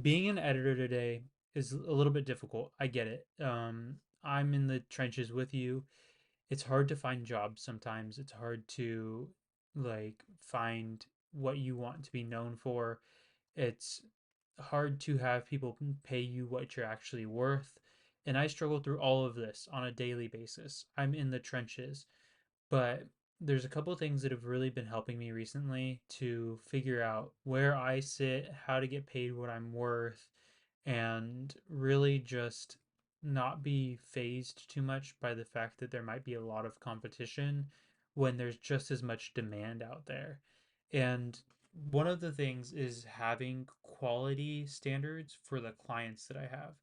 Being an editor today is a little bit difficult. I get it. I'm in the trenches with you. It's hard to find jobs sometimes. It's hard to find what you want to be known for. It's hard to have people pay you what you're actually worth. And I struggle through all of this on a daily basis. I'm in the trenches. But there's a couple of things that have really been helping me recently to figure out where I sit, how to get paid what I'm worth, and really just not be phased too much by the fact that there might be a lot of competition when there's just as much demand out there. And one of the things is having quality standards for the clients that I have.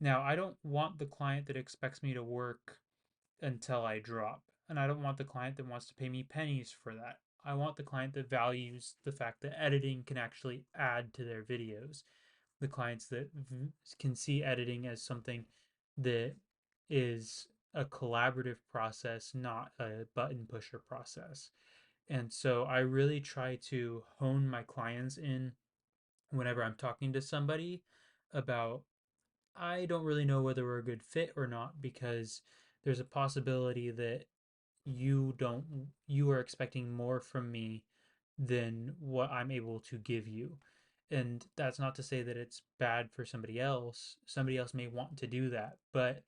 Now, I don't want the client that expects me to work until I drop. And I don't want the client that wants to pay me pennies for that. I want the client that values the fact that editing can actually add to their videos. The clients that can see editing as something that is a collaborative process, not a button pusher process. And so I really try to hone my clients in whenever I'm talking to somebody about I don't really know whether we're a good fit or not because there's a possibility that you are expecting more from me than what I'm able to give you. And that's not to say that it's bad for somebody else. Somebody else may want to do that, but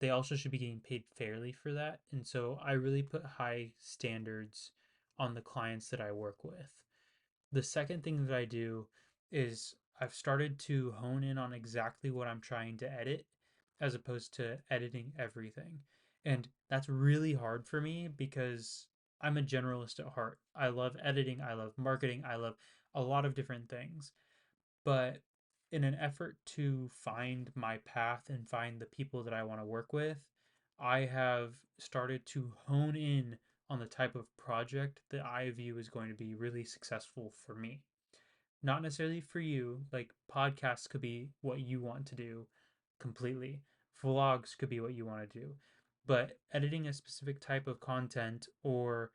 they also should be getting paid fairly for that. And so I really put high standards on the clients that I work with. The second thing that I do is I've started to hone in on exactly what I'm trying to edit as opposed to editing everything. And that's really hard for me because I'm a generalist at heart. I love editing, I love marketing, I love a lot of different things. But in an effort to find my path and find the people that I want to work with, I have started to hone in on the type of project that I view is going to be really successful for me. Not necessarily for you, like podcasts could be what you want to do completely, vlogs could be what you want to do, but editing a specific type of content or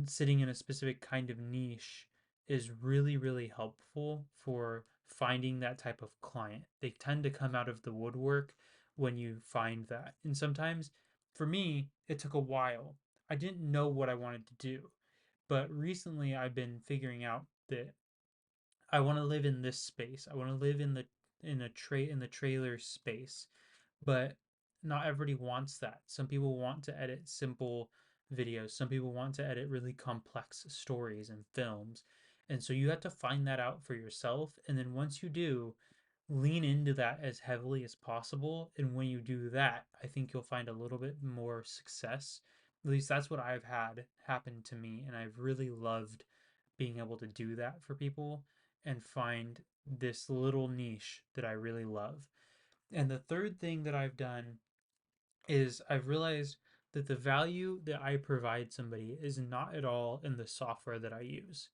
sitting in a specific kind of niche is really, really helpful for finding that type of client. They tend to come out of the woodwork when you find that. And sometimes, for me, it took a while. I didn't know what I wanted to do. But recently, I've been figuring out that I want to live in this space. I want to live in the trailer space, but not everybody wants that. Some people want to edit simple videos. Some people want to edit really complex stories and films. And so you have to find that out for yourself. And then once you do, lean into that as heavily as possible. And when you do that, I think you'll find a little bit more success. At least that's what I've had happen to me. And I've really loved being able to do that for people and find this little niche that I really love. And the third thing that I've done is I've realized that the value that I provide somebody is not at all in the software that I use.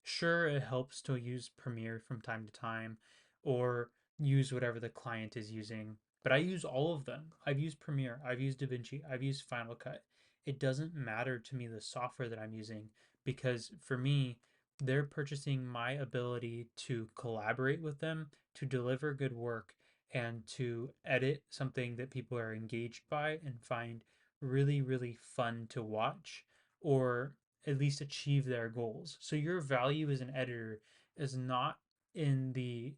Sure, it helps to use Premiere from time to time or use whatever the client is using, but I use all of them. I've used Premiere, I've used DaVinci, I've used Final Cut. It doesn't matter to me the software that I'm using because for me, they're purchasing my ability to collaborate with them, to deliver good work, and to edit something that people are engaged by and find really, really fun to watch or at least achieve their goals. So your value as an editor is not in the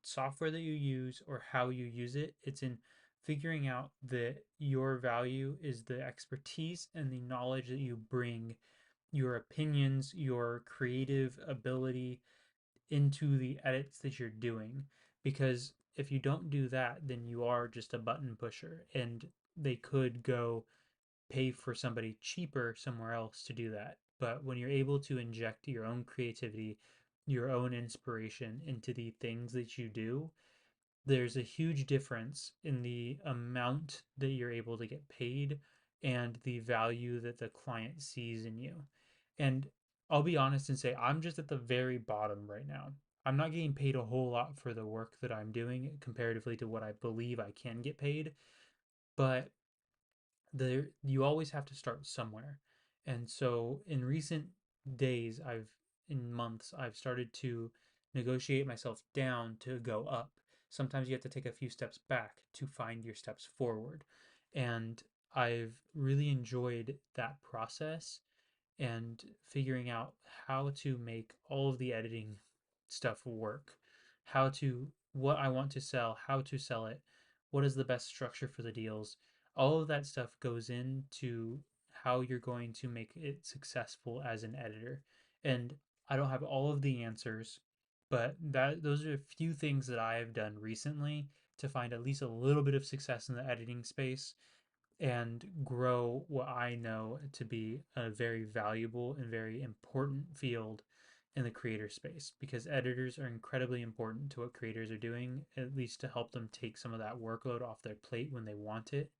software that you use or how you use it. It's in figuring out that your value is the expertise and the knowledge that you bring, your opinions, your creative ability into the edits that you're doing. Because if you don't do that, then you are just a button pusher and they could go pay for somebody cheaper somewhere else to do that. But when you're able to inject your own creativity, your own inspiration into the things that you do, there's a huge difference in the amount that you're able to get paid and the value that the client sees in you. And I'll be honest and say, I'm just at the very bottom right now. I'm not getting paid a whole lot for the work that I'm doing comparatively to what I believe I can get paid, but you always have to start somewhere. And so in recent days, I've in months, I've started to negotiate myself down to go up. Sometimes you have to take a few steps back to find your steps forward. And I've really enjoyed that process and figuring out how to make all of the editing stuff work, what I want to sell, how to sell it, what is the best structure for the deals. All of that stuff goes into how you're going to make it successful as an editor. And I don't have all of the answers, but that those are a few things that I have done recently to find at least a little bit of success in the editing space and grow what I know to be a very valuable and very important field in the creator space, because editors are incredibly important to what creators are doing, at least to help them take some of that workload off their plate when they want it.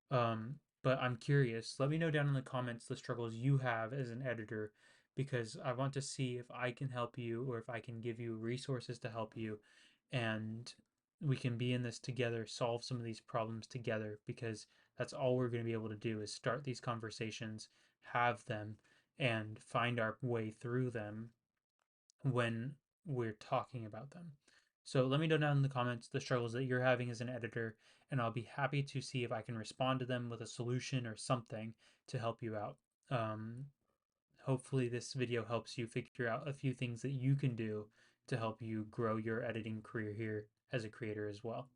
But I'm curious. Let me know down in the comments the struggles you have as an editor, because I want to see if I can help you or if I can give you resources to help you, and we can be in this together, solve some of these problems together, because that's all we're going to be able to do is start these conversations, have them, and find our way through them when we're talking about them. So let me know down in the comments the struggles that you're having as an editor, and I'll be happy to see if I can respond to them with a solution or something to help you out. Um, Hopefully, this video helps you figure out a few things that you can do to help you grow your editing career here as a creator as well.